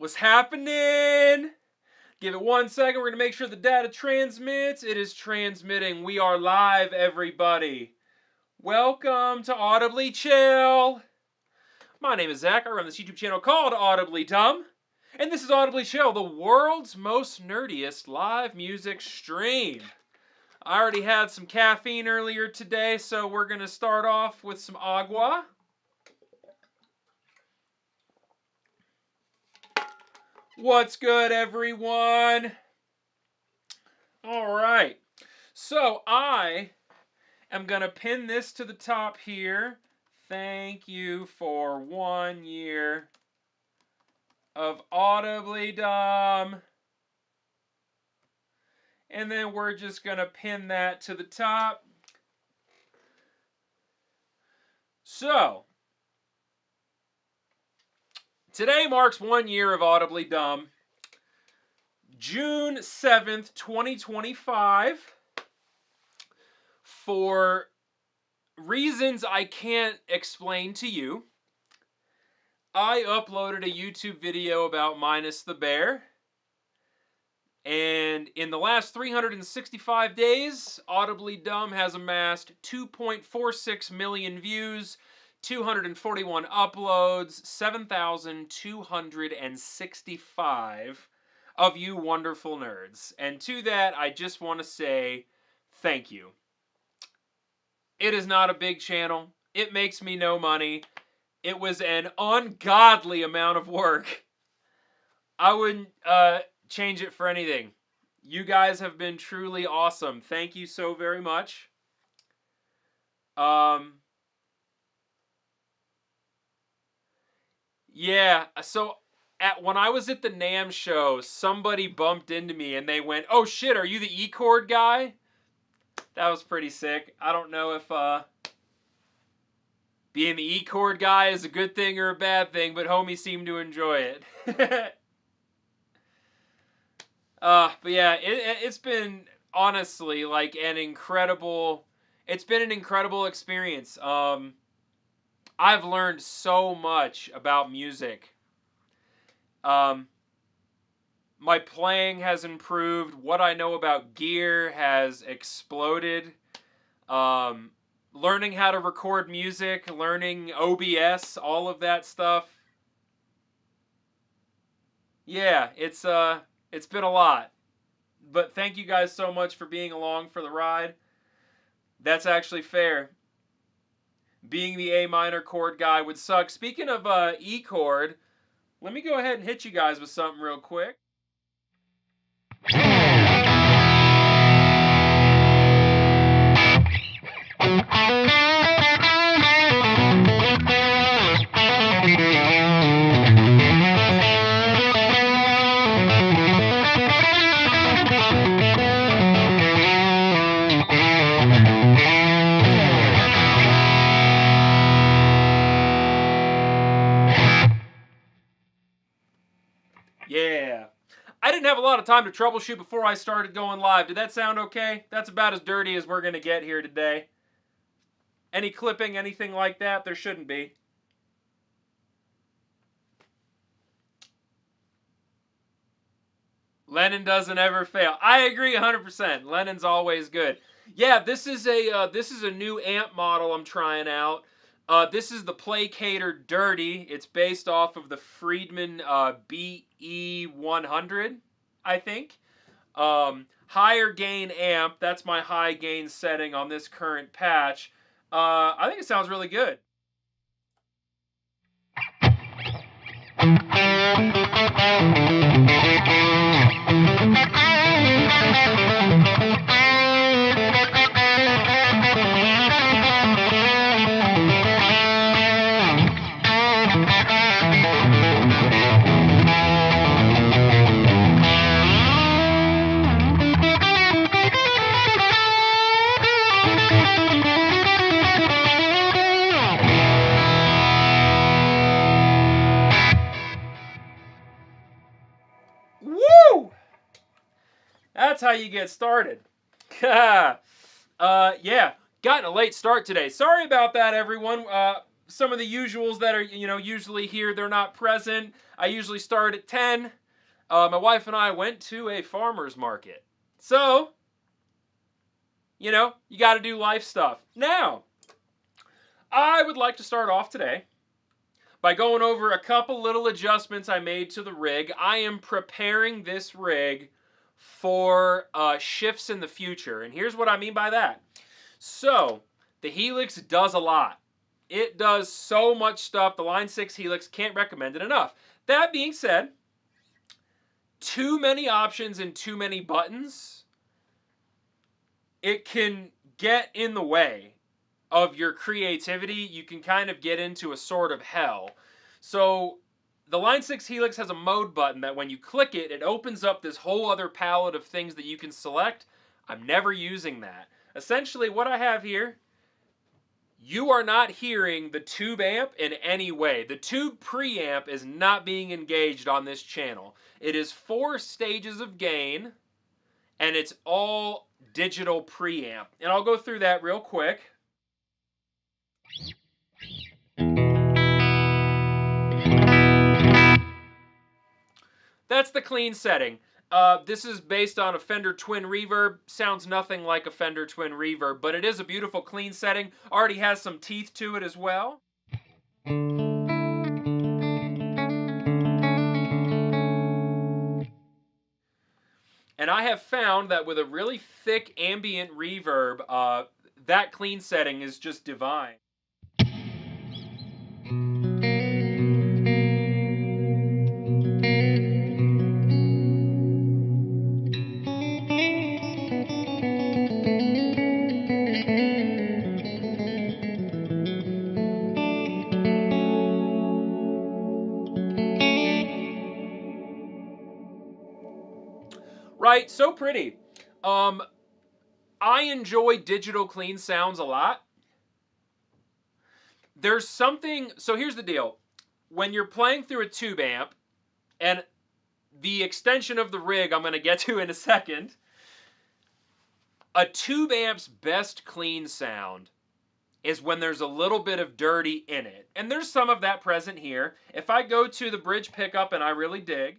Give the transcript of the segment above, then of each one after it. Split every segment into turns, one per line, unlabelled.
What's happening? Give it 1 second. We're going to make sure the data transmits. It is transmitting. We are live, everybody. Welcome to AudiblyChill. My name is Zach. I run this YouTube channel called AudiblyDumb. And this is AudiblyChill, the world's most nerdiest live music stream. I already had some caffeine earlier today, so we're going to start off with some agua. What's good, everyone? All right. So I am going to pin this to the top here. Thank you for 1 year of AudiblyDumb. And then we're just going to pin that to the top. So today marks 1 year of AudiblyDumb. June 7th, 2025. For reasons I can't explain to you, I uploaded a YouTube video about Minus the Bear. And in the last 365 days, AudiblyDumb has amassed 2.46 million views, 241 uploads, 7,265 of you wonderful nerds. And to that, I just want to say thank you. It is not a big channel. It makes me no money. It was an ungodly amount of work. I wouldn't change it for anything. You guys have been truly awesome. Thank you so very much. Yeah, so when I was at the NAMM show, somebody bumped into me and they went, "Oh shit, are you the E-chord guy?" That was pretty sick. I don't know if being the E-chord guy is a good thing or a bad thing, but homie seemed to enjoy it. But yeah, it's been honestly like an incredible. It's been an incredible experience. I've learned so much about music. My playing has improved. What I know about gear has exploded. Learning how to record music, learning OBS, all of that stuff. Yeah, it's been a lot. But thank you guys so much for being along for the ride. That's actually fair. Being the A minor chord guy would suck. Speaking of E chord, let me go ahead and hit you guys with something real quick. Yeah. I didn't have a lot of time to troubleshoot before I started going live. Did that sound okay? That's about as dirty as we're going to get here today. Any clipping, anything like that? There shouldn't be. Lennon doesn't ever fail. I agree 100%. Lennon's always good. Yeah, this is a new amp model I'm trying out. This is the Placator Dirty. It's based off of the Friedman BE100, I think. Higher gain amp. That's my high gain setting on this current patch. I think it sounds really good. Woo! That's how you get started. Yeah, gotten a late start today. Sorry about that, everyone. some of the usuals that are, usually here, they're not present. I usually start at 10. My wife and I went to a farmer's market. So, you got to do life stuff. Now, I would like to start off today by going over a couple little adjustments I made to the rig. I am preparing this rig for shifts in the future. And here's what I mean by that. So, the Helix does a lot. It does so much stuff. The Line 6 Helix, can't recommend it enough. That being said, too many options and too many buttons, it can get in the way of your creativity. You can kind of get into a sort of hell. So the Line 6 Helix has a mode button that when you click it, it opens up this whole other palette of things that you can select. I'm never using that. Essentially what I have here, you are not hearing the tube amp in any way. The tube preamp is not being engaged on this channel. It is 4 stages of gain, and it's all digital preamp. And I'll go through that real quick. That's the clean setting. This is based on a Fender Twin Reverb. Sounds nothing like a Fender Twin Reverb, but it is a beautiful clean setting. Already has some teeth to it as well. And I have found that with a really thick ambient reverb, that clean setting is just divine. Right, so pretty. I enjoy digital clean sounds a lot. There's something, so here's the deal. When you're playing through a tube amp, and the extension of the rig I'm going to get to in a second, a tube amp's best clean sound is when there's a little bit of dirty in it. And there's some of that present here. If I go to the bridge pickup and I really dig,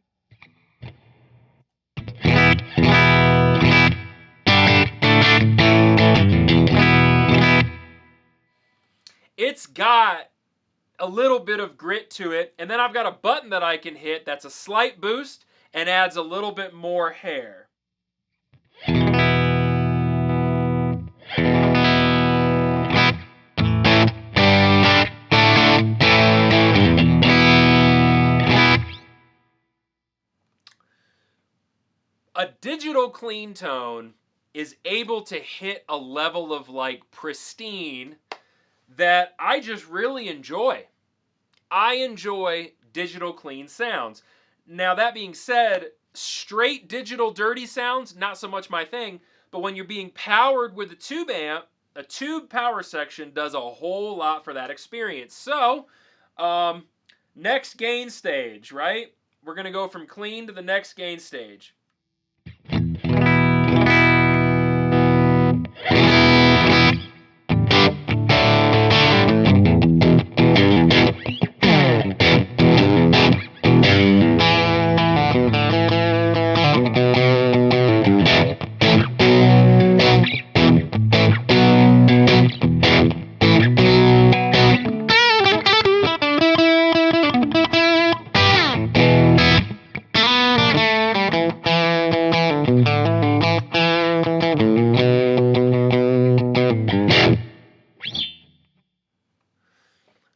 it's got a little bit of grit to it, and then I've got a button that I can hit that's a slight boost and adds a little bit more hair. A digital clean tone is able to hit a level of like pristine that I just really enjoy. I enjoy digital clean sounds. Now that being said, straight digital dirty sounds, not so much my thing, but when you're being powered with a tube amp, a tube power section does a whole lot for that experience. So, next gain stage, right? We're gonna go from clean to the next gain stage.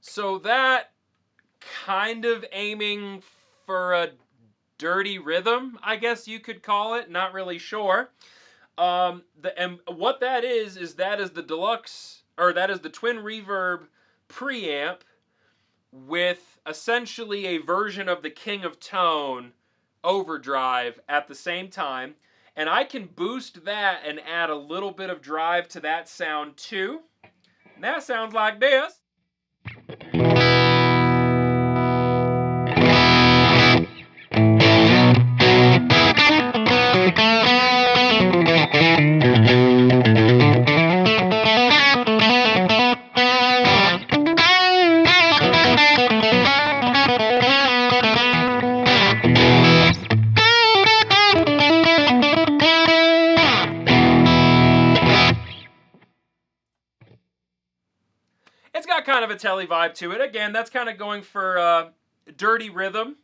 So that kind of aiming for a dirty rhythm, I guess you could call it. Not really sure. And what that is the deluxe, or that is the Twin Reverb preamp with essentially a version of the King of Tone overdrive at the same time. And I can boost that and add a little bit of drive to that sound too. And that sounds like this. kind of a telly vibe to it. Again, that's kind of going for dirty rhythm.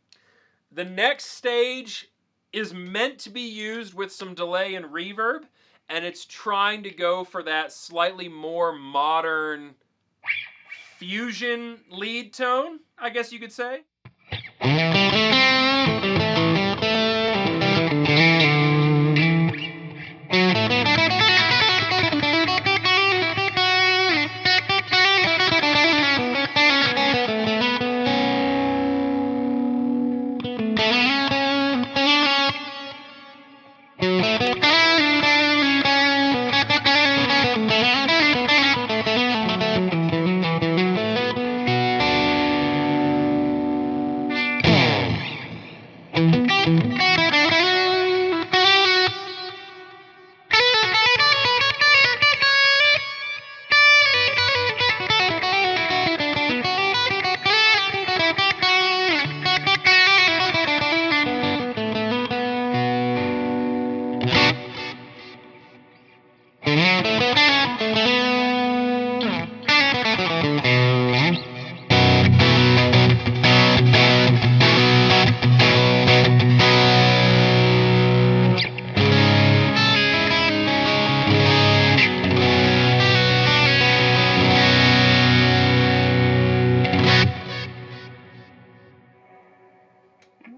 The next stage is meant to be used with some delay and reverb, and it's trying to go for that slightly more modern fusion lead tone, I guess you could say.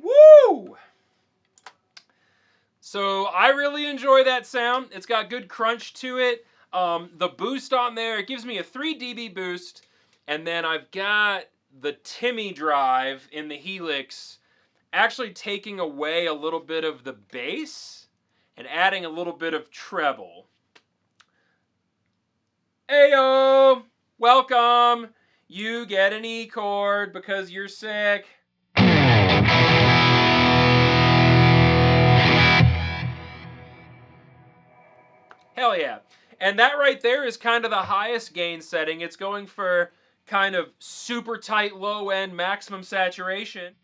Woo! So I really enjoy that sound. It's got good crunch to it. The boost on there, it gives me a 3 dB boost. And then I've got the Timmy drive in the Helix actually taking away a little bit of the bass and adding a little bit of treble. Ayo! Welcome! You get an E chord because you're sick. Hell yeah. And that right there is kind of the highest gain setting. It's going for kind of super tight low end maximum saturation.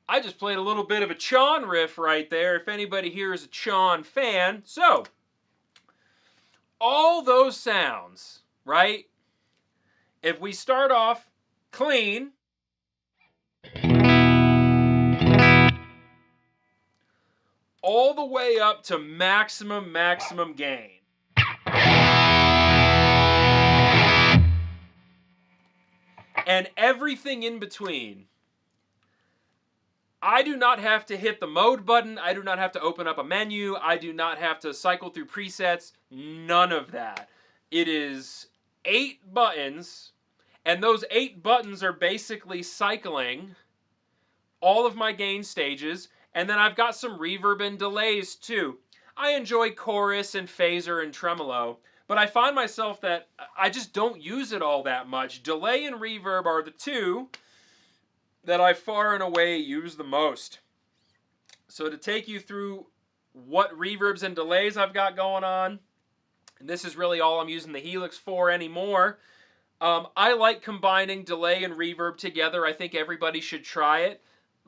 I just played a little bit of a Chon riff right there, if anybody here is a Chon fan. So, all those sounds, right? If we start off clean, all the way up to maximum gain. And everything in between. I do not have to hit the mode button. I do not have to open up a menu. I do not have to cycle through presets. None of that. It is 8 buttons, and those 8 buttons are basically cycling all of my gain stages, and then I've got some reverb and delays too. I enjoy chorus and phaser and tremolo, but I find myself that I just don't use it all that much. Delay and reverb are the two that I far and away use the most. So to take you through what reverbs and delays I've got going on, and this is really all I'm using the Helix for anymore. I like combining delay and reverb together. I think everybody should try it.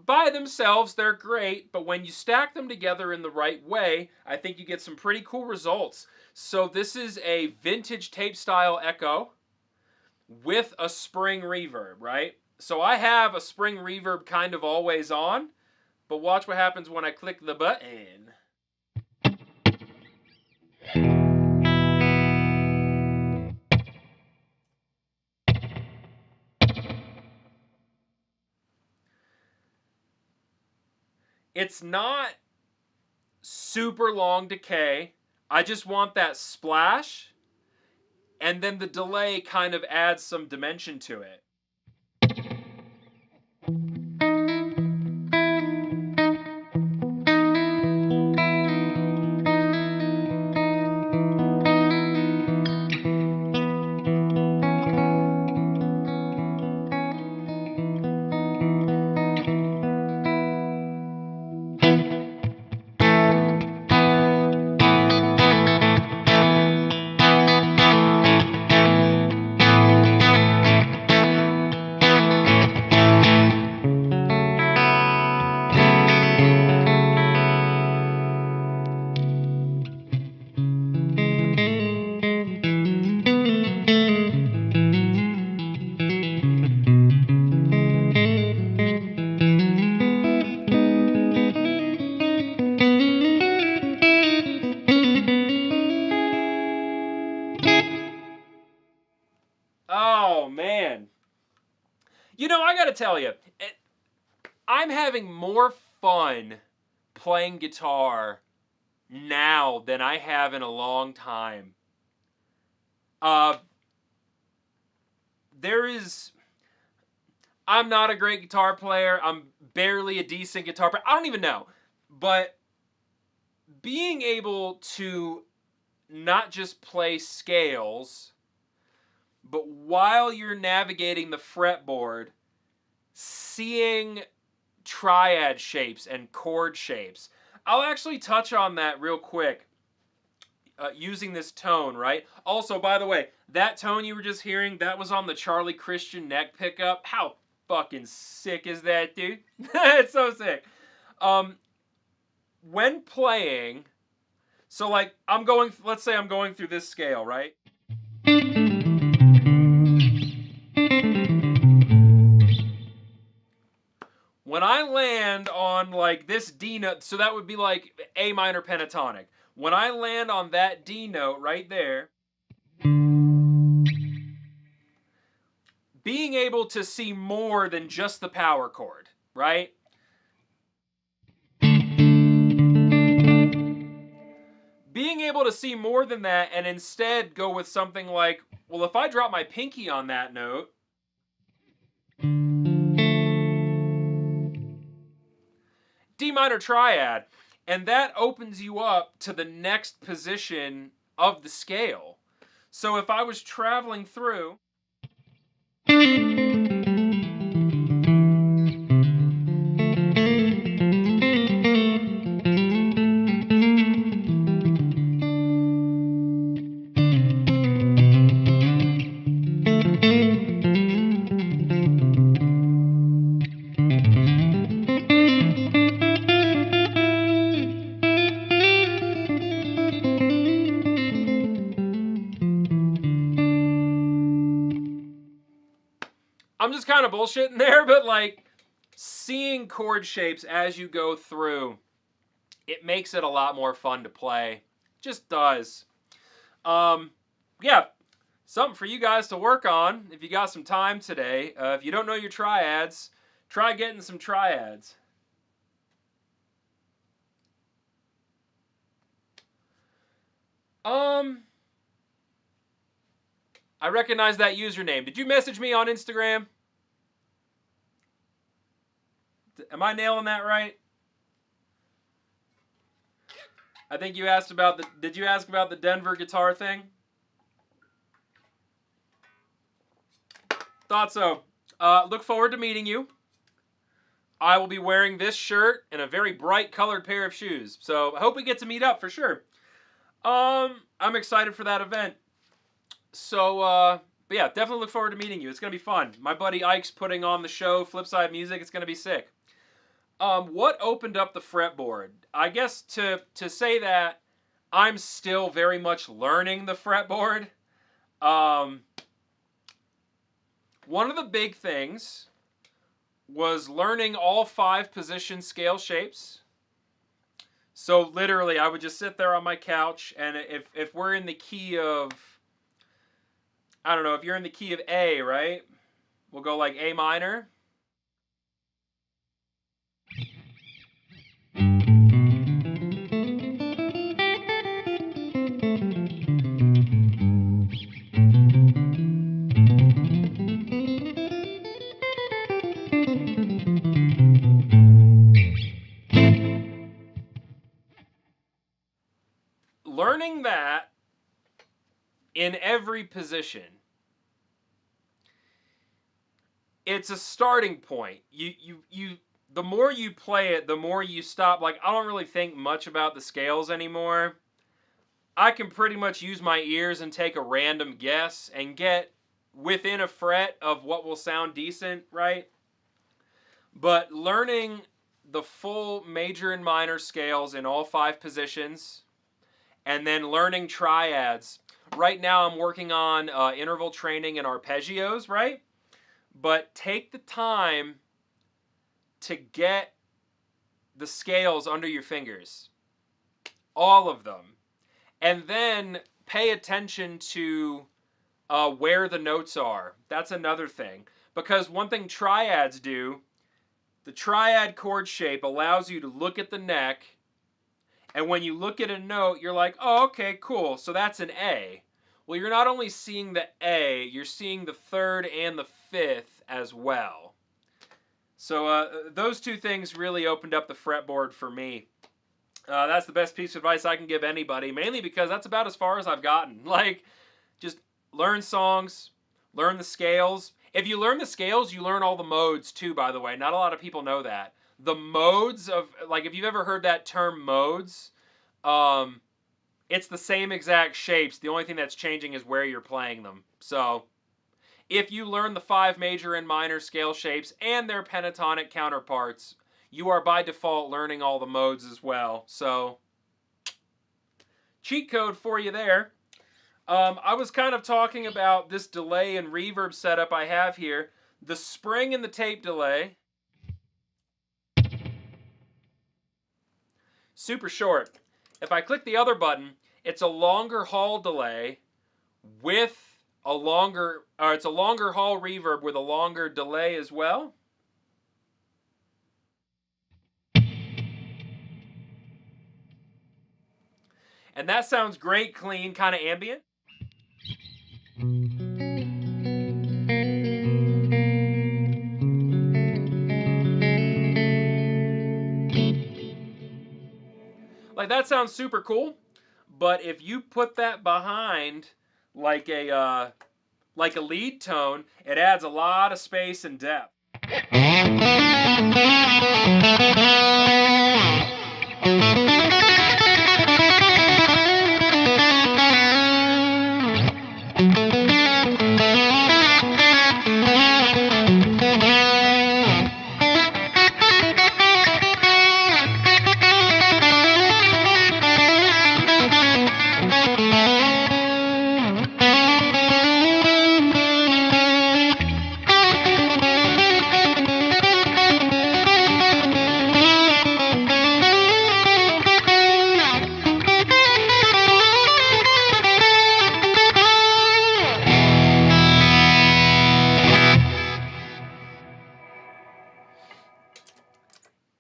By themselves, they're great, but when you stack them together in the right way, I think you get some pretty cool results. So this is a vintage tape style echo with a spring reverb, right? So I have a spring reverb kind of always on, but watch what happens when I click the button. It's not super long decay. I just want that splash, and then the delay kind of adds some dimension to it. Oh, man. You know, I gotta tell you, I'm having more fun playing guitar now than I have in a long time. Uh, there is. I'm not a great guitar player. I'm barely a decent guitar player. I don't even know. But being able to not just play scales, but while you're navigating the fretboard, seeing triad shapes and chord shapes. I'll actually touch on that real quick using this tone, right? Also, by the way, that tone you were just hearing, that was on the Charlie Christian neck pickup. How fucking sick is that, dude? It's so sick. Um, when playing, so like let's say I'm going through this scale, right? When I land on like this D note, so that would be like A minor pentatonic. When I land on that D note right there, being able to see more than just the power chord, right? Being able to see more than that and instead go with something like, well, if I drop my pinky on that note, D minor triad, and that opens you up to the next position of the scale. So if I was traveling through, I'm just kind of bullshitting there, but like seeing chord shapes as you go through, it makes it a lot more fun to play. Just does. Um, yeah, something for you guys to work on if you got some time today. If you don't know your triads, try getting some triads. Um, I recognize that username. Did you message me on Instagram? Am I nailing that right? I think you asked about the. Did you ask about the Denver guitar thing? Thought so. Look forward to meeting you. I will be wearing this shirt and a very bright colored pair of shoes. So I hope we get to meet up for sure. I'm excited for that event. So, but yeah, definitely look forward to meeting you. It's gonna be fun. My buddy Ike's putting on the show, Flipside Music. It's gonna be sick. What opened up the fretboard? I guess to say that I'm still very much learning the fretboard. Um, one of the big things was learning all 5 position scale shapes. So literally, I would just sit there on my couch, and if we're in the key of, I don't know, if you're in the key of A, right? We'll go like A minor. Learning that in every position, it's a starting point. The more you play it, the more you stop. Like, I don't really think much about the scales anymore. I can pretty much use my ears and take a random guess and get within a fret of what will sound decent, right? But learning the full major and minor scales in all 5 positions, and then learning triads. Right now I'm working on interval training and arpeggios, right? But take the time to get the scales under your fingers. All of them. And then pay attention to where the notes are. That's another thing. Because one thing triads do, the triad chord shape allows you to look at the neck, and when you look at a note, you're like, oh, okay, cool, so that's an A. Well, you're not only seeing the A, you're seeing the third and the fifth as well. So those two things really opened up the fretboard for me. That's the best piece of advice I can give anybody, mainly because that's about as far as I've gotten. Like, just learn songs, learn the scales. If you learn the scales, you learn all the modes too, by the way. Not a lot of people know that. The modes of, like, if you've ever heard that term modes, it's the same exact shapes. The only thing that's changing is where you're playing them. So, if you learn the 5 major and minor scale shapes and their pentatonic counterparts, you are by default learning all the modes as well. So, cheat code for you there. I was kind of talking about this delay and reverb setup I have here. The spring and the tape delay. Super short. If I click the other button, it's a longer hall delay with a longer, or it's a longer hall reverb with a longer delay as well. And that sounds great, clean, kind of ambient. Like, that sounds super cool, but if you put that behind like a lead tone, it adds a lot of space and depth.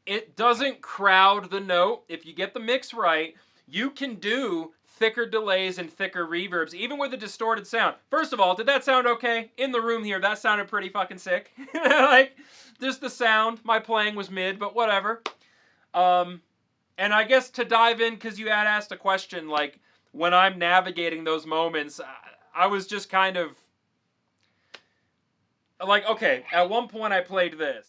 It doesn't crowd the note. If you get the mix right, you can do thicker delays and thicker reverbs, even with a distorted sound. First of all, did that sound okay? In the room here, that sounded pretty fucking sick. Like, just the sound. My playing was mid, but whatever. And I guess to dive in, because you had asked a question, like, when I'm navigating those moments, I was just kind of like, okay, at one point I played this.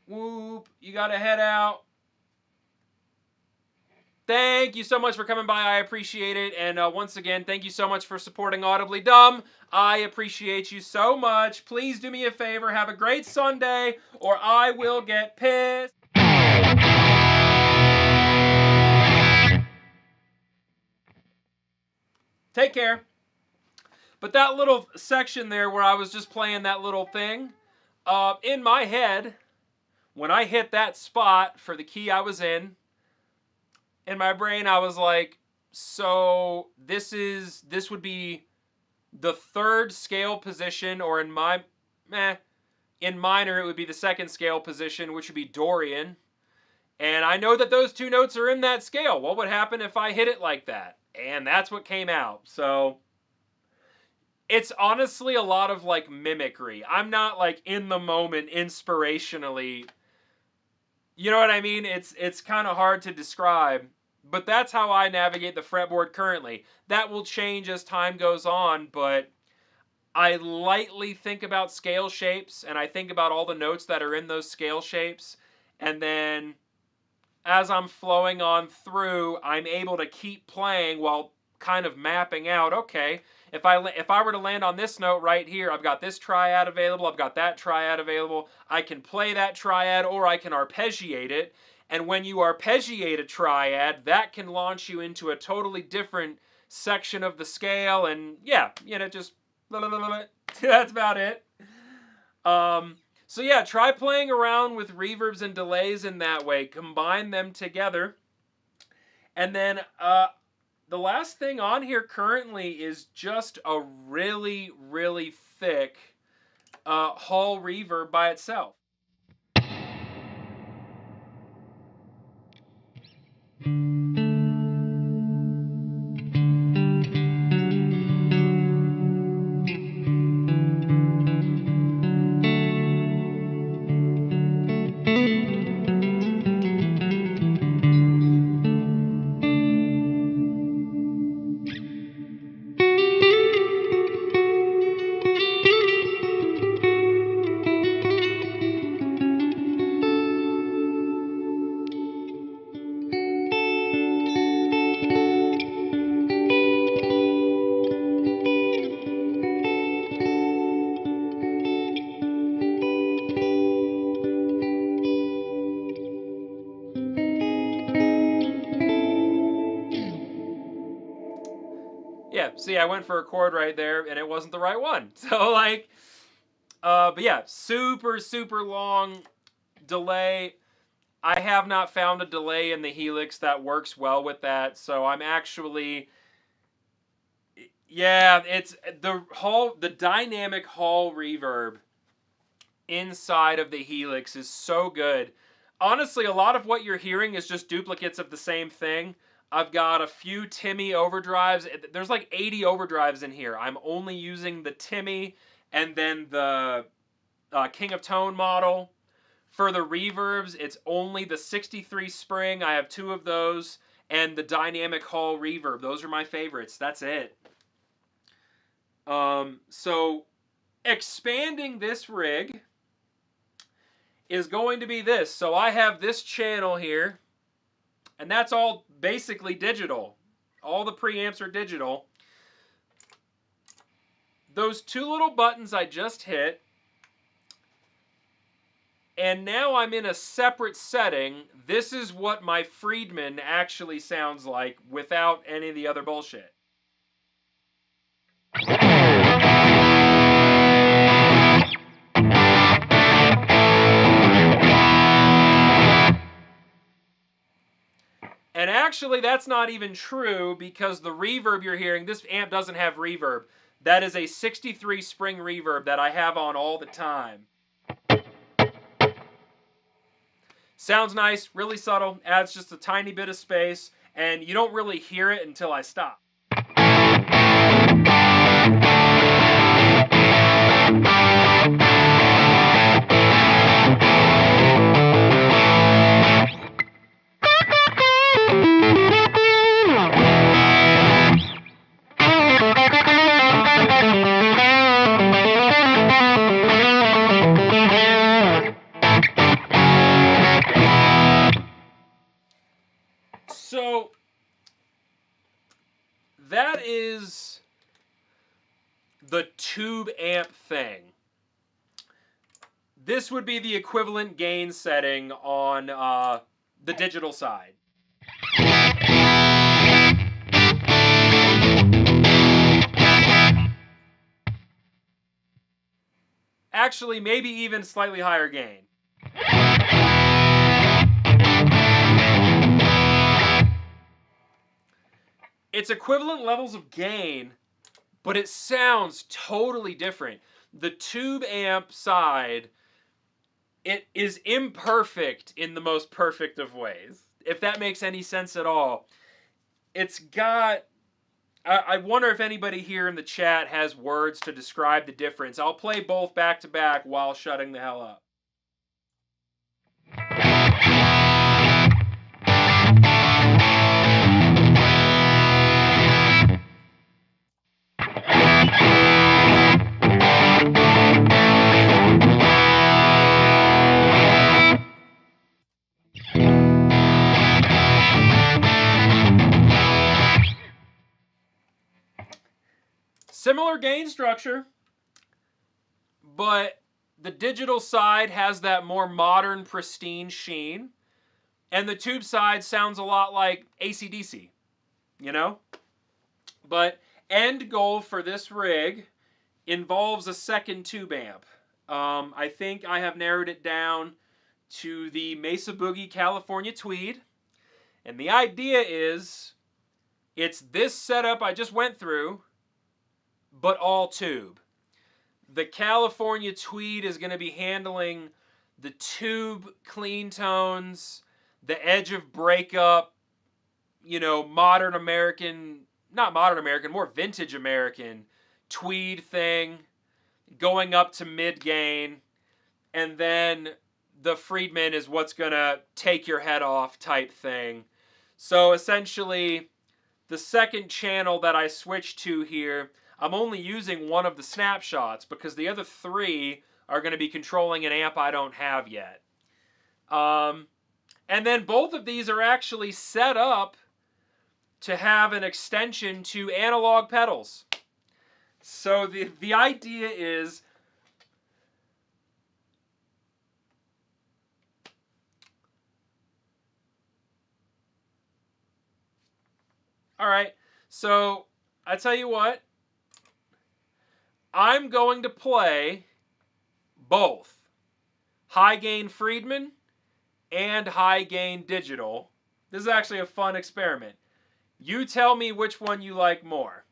Whoop, you gotta head out. Thank you so much for coming by. I appreciate it. And once again, thank you so much for supporting AudiblyDumb. I appreciate you so much. Please do me a favor. Have a great Sunday, or I will get pissed. Take care. But that little section there where I was just playing that little thing, in my head, when I hit that spot for the key I was in my brain I was like, so this would be the third scale position, or in minor it would be the second scale position, which would be Dorian. And I know that those two notes are in that scale. What would happen if I hit it like that? And that's what came out. So it's honestly a lot of like mimicry. I'm not like in the moment inspirationally. You know what I mean? It's kind of hard to describe. But that's how I navigate the fretboard currently. That will change as time goes on, but I lightly think about scale shapes, and I think about all the notes that are in those scale shapes, and then as I'm flowing on through, I'm able to keep playing while kind of mapping out, okay, if I were to land on this note right here, I've got this triad available, I've got that triad available, I can play that triad, or I can arpeggiate it. And when you arpeggiate a triad, that can launch you into a totally different section of the scale, and yeah, you know, just that's about it. So yeah, try playing around with reverbs and delays in that way. Combine them together. And then the last thing on here currently is just a really, really thick hall reverb by itself. Yeah, see, I went for a chord right there, and it wasn't the right one. So, like, but yeah, super, super long delay. I have not found a delay in the Helix that works well with that, so I'm actually, yeah, it's the dynamic hall reverb inside of the Helix is so good. Honestly, a lot of what you're hearing is just duplicates of the same thing. I've got a few Timmy overdrives. There's like 80 overdrives in here. I'm only using the Timmy and then the King of Tone model. For the reverbs, it's only the 63 spring. I have two of those. And the dynamic hall reverb. Those are my favorites. That's it. So expanding this rig is going to be this. So I have this channel here, and that's all basically digital. All the preamps are digital. Those two little buttons I just hit, and now I'm in a separate setting. This is what my Friedman actually sounds like without any of the other bullshit. And actually, that's not even true because the reverb you're hearing, this amp doesn't have reverb. That is a 63 spring reverb that I have on all the time. Sounds nice, really subtle, adds just a tiny bit of space, and you don't really hear it until I stop. So that is the tube amp thing. This would be the equivalent gain setting on the digital side. Actually, maybe even slightly higher gain. It's equivalent levels of gain, but it sounds totally different. The tube amp side, it is imperfect in the most perfect of ways, if that makes any sense at all. It's got, I wonder if anybody here in the chat has words to describe the difference. I'll play both back to back while shutting the hell up. Similar gain structure, but the digital side has that more modern, pristine sheen, and the tube side sounds a lot like AC/DC, you know? But end goal for this rig involves a second tube amp. I think I have narrowed it down to the Mesa Boogie California Tweed. And the idea is it's this setup I just went through, but all tube. The California Tweed is going to be handling the tube clean tones, the edge of breakup, modern American, not modern American, more vintage American tweed thing, going up to mid gain, and then the Friedman is what's going to take your head off type thing. So essentially, the second channel that I switched to here, I'm only using one of the snapshots because the other three are going to be controlling an amp I don't have yet. And then both of these are actually set up to have an extension to analog pedals. So the idea is, all right, so I tell you what, I'm going to play both high gain Friedman and high gain digital. This is actually a fun experiment. You tell me which one you like more.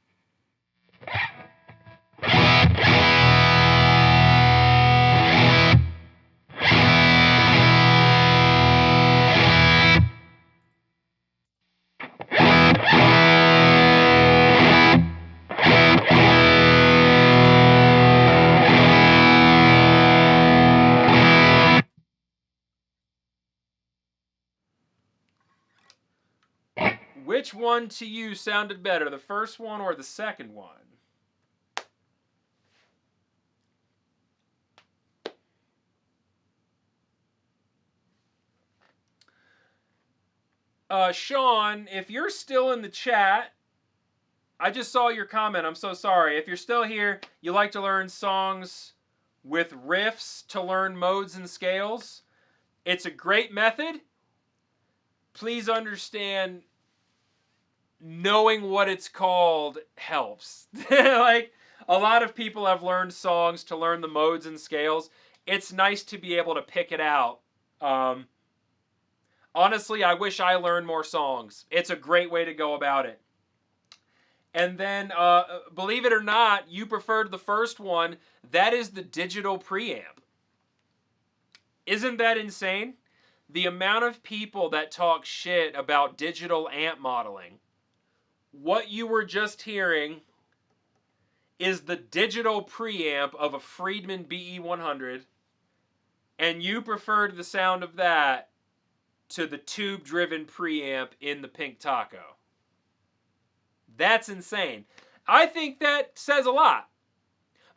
Which one to you sounded better, the first one or the second one? Sean, if you're still in the chat, I just saw your comment. I'm so sorry. If you're still here, you like to learn songs with riffs to learn modes and scales. It's a great method. Please understand, knowing what it's called helps. Like, a lot of people have learned songs to learn the modes and scales. It's nice to be able to pick it out. Honestly, I wish I learned more songs. It's a great way to go about it. And then, believe it or not, you preferred the first one. That is the digital preamp. Isn't that insane? The amount of people that talk shit about digital amp modeling. What you were just hearing is the digital preamp of a Friedman BE100, and you preferred the sound of that to the tube-driven preamp in the Pink Taco. That's insane. I think that says a lot.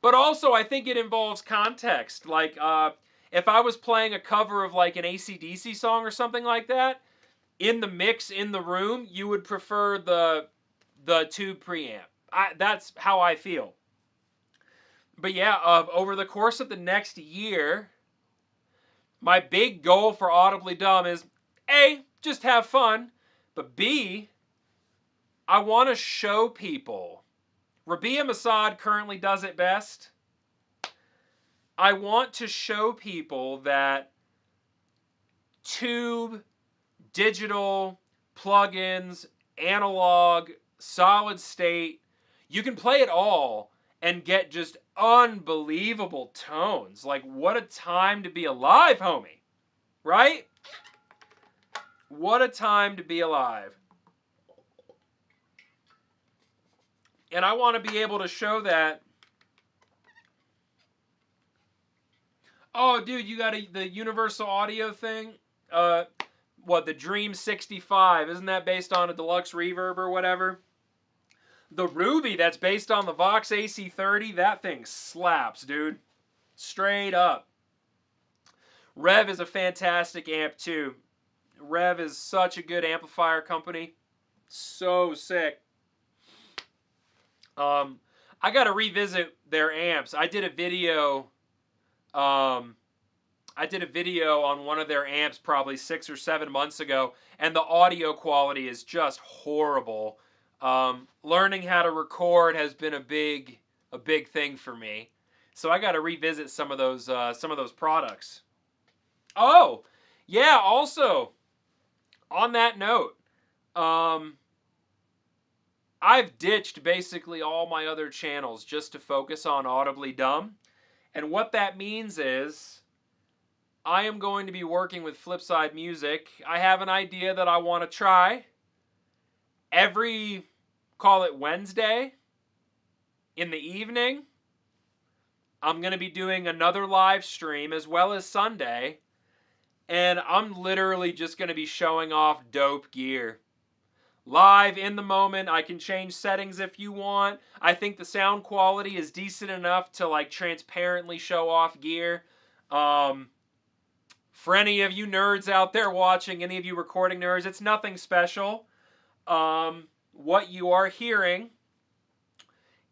But also, I think it involves context. Like, if I was playing a cover of like an AC/DC song or something like that, in the mix in the room, you would prefer the tube preamp. That's how I feel. But yeah, over the course of the next year, my big goal for AudiblyDumb is A, just have fun, but B, I want to show people. Rabia Masad currently does it best. I want to show people that tube, digital, plugins, analog, solid state, you can play it all and get just unbelievable tones. Like, what a time to be alive, homie. Right? What a time to be alive. And I want to be able to show that. Oh, dude, you got the Universal Audio thing? The Dream 65? Isn't that based on a deluxe reverb or whatever? The Ruby that's based on the Vox AC30, that thing slaps, dude. Straight up. Rev is a fantastic amp, too. Rev is such a good amplifier company. So sick. I got to revisit their amps. I did a video on one of their amps probably 6 or 7 months ago, and the audio quality is just horrible. Learning how to record has been a big thing for me. So I got to revisit some of those products. Oh, yeah. Also, on that note, I've ditched basically all my other channels just to focus on AudiblyDumb. And what that means is I am going to be working with Flipside Music. I have an idea that I want to try. Every, call it Wednesday, in the evening, I'm going to be doing another live stream as well as Sunday. And I'm literally just going to be showing off dope gear. Live in the moment. I can change settings if you want. I think the sound quality is decent enough to like transparently show off gear. For any of you nerds out there watching, any of you recording nerds, it's nothing special. What you are hearing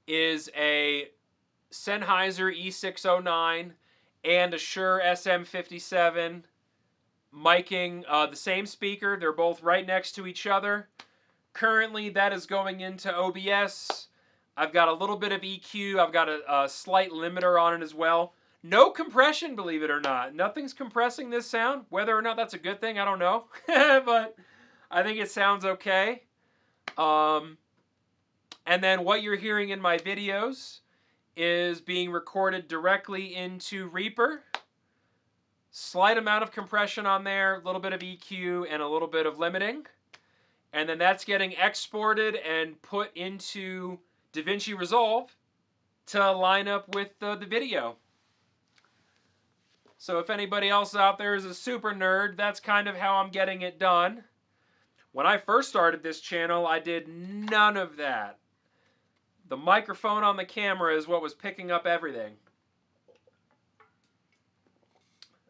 is a Sennheiser E609 and a Shure SM57 miking the same speaker. They're both right next to each other. Currently, that is going into OBS. I've got a little bit of EQ. I've got a slight limiter on it as well. No compression, believe it or not. Nothing's compressing this sound. Whether or not that's a good thing, I don't know. But I think it sounds okay. And then what you're hearing in my videos is being recorded directly into Reaper. Slight amount of compression on there, a little bit of EQ, and a little bit of limiting. And then that's getting exported and put into DaVinci Resolve to line up with the video. So if anybody else out there is a super nerd, that's kind of how I'm getting it done. When I first started this channel, I did none of that. The microphone on the camera is what was picking up everything.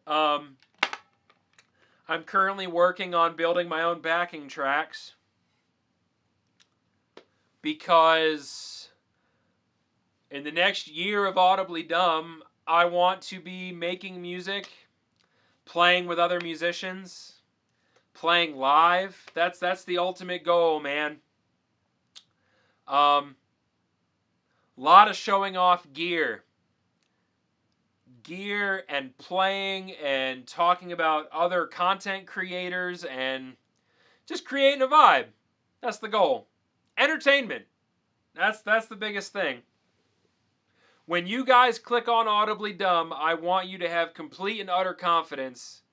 I'm currently working on building my own backing tracks because in the next year of AudiblyDumb, I want to be making music, playing with other musicians, playing live. That's the ultimate goal, man. Lot of showing off gear and playing and talking about other content creators and just creating a vibe. That's the goal. Entertainment. That's the biggest thing. When you guys click on AudiblyDumb, I want you to have complete and utter confidence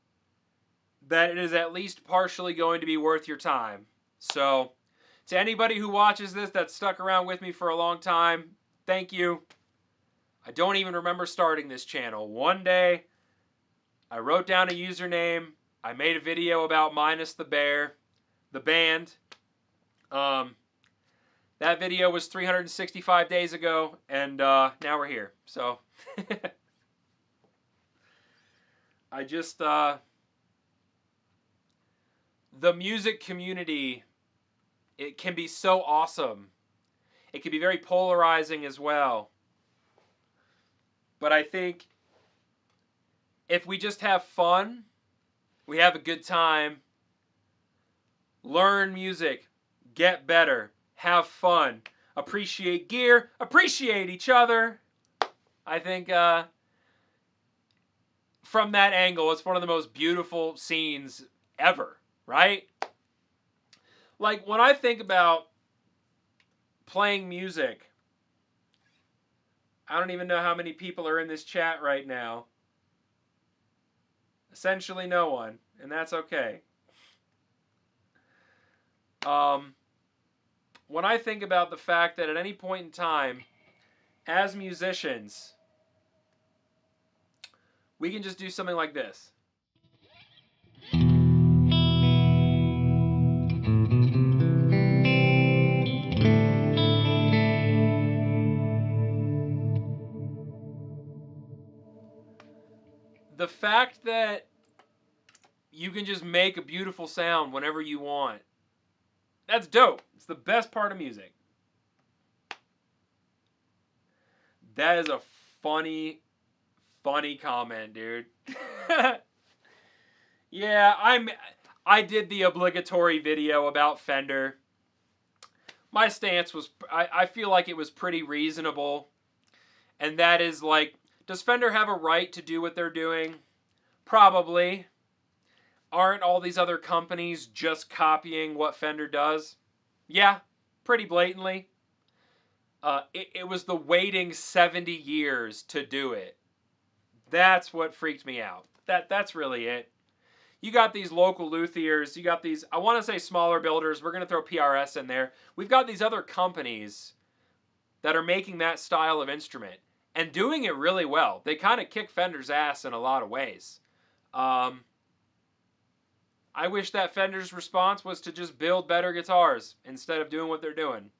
that it is at least partially going to be worth your time. So, to anybody who watches this that's stuck around with me for a long time, thank you. I don't even remember starting this channel. One day, I wrote down a username. I made a video about Minus the Bear, the band. That video was 365 days ago, and now we're here. So, I just, the music community, it can be so awesome. It can be very polarizing as well. But I think if we just have fun, we have a good time, learn music, get better, have fun, appreciate gear, appreciate each other. I think from that angle, it's one of the most beautiful scenes ever, right? Like when I think about playing music, I don't even know how many people are in this chat right now. Essentially no one, and that's okay. When I think about the fact that at any point in time, as musicians, we can just do something like this. The fact that you can just make a beautiful sound whenever you want, that's dope. It's the best part of music. That is a funny comment, dude. Yeah, I did the obligatory video about Fender. My stance was, I feel like it was pretty reasonable. And that is like, Does Fender have a right to do what they're doing? Probably. Aren't all these other companies just copying what Fender does? Yeah, pretty blatantly. It was the waiting 70 years to do it. That's what freaked me out. That's really it. You got these local luthiers. You got these, I want to say smaller builders. We're going to throw PRS in there. We've got these other companies that are making that style of instrument and doing it really well. They kind of kick Fender's ass in a lot of ways. I wish that Fender's response was to just build better guitars instead of doing what they're doing.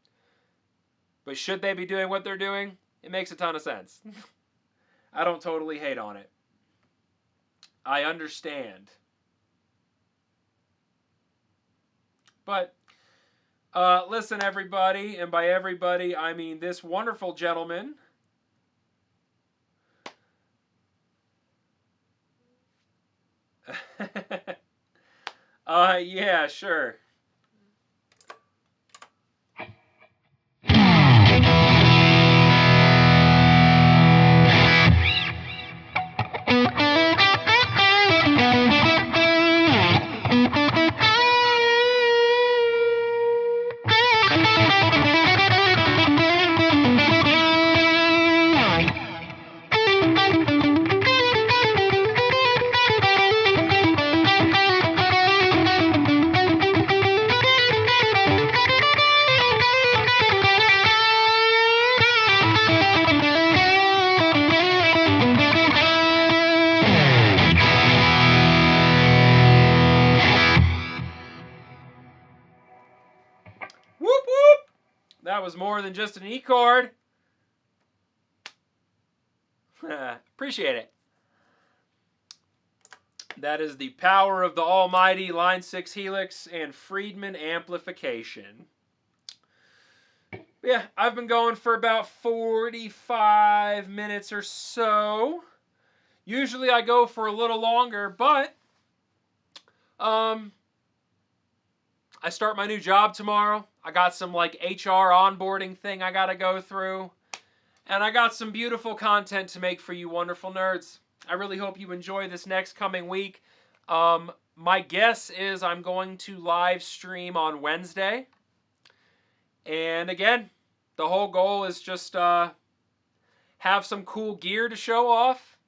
But should they be doing what they're doing? It makes a ton of sense. I don't totally hate on it. I understand. But listen, everybody, and by everybody, I mean this wonderful gentleman. Yeah, sure. Whoop whoop! That was more than just an E-chord. Appreciate it. That is the power of the almighty Line 6 Helix and Friedman amplification. Yeah, I've been going for about 45 minutes or so. Usually I go for a little longer, but I start my new job tomorrow. I got some like HR onboarding thing I got to go through. And I got some beautiful content to make for you wonderful nerds. I really hope you enjoy this next coming week. My guess is I'm going to live stream on Wednesday. And again, the whole goal is just have some cool gear to show off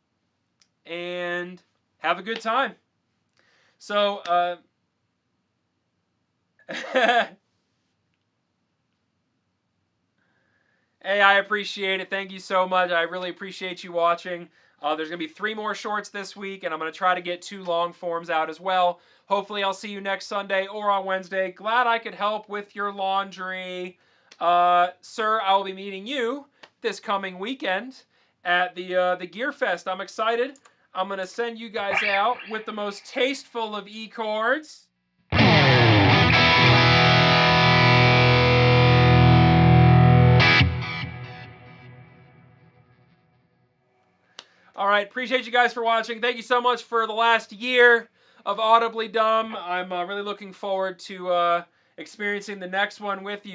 and have a good time. So, hey, I appreciate it. Thank you so much. I really appreciate you watching. There's going to be 3 more shorts this week, and I'm going to try to get 2 long forms out as well. Hopefully, I'll see you next Sunday or on Wednesday. Glad I could help with your laundry. Sir, I will be meeting you this coming weekend at the Gear Fest. I'm excited. I'm going to send you guys out with the most tasteful of E-chords. All right, appreciate you guys for watching. Thank you so much for the last year of AudiblyDumb. I'm really looking forward to experiencing the next one with you.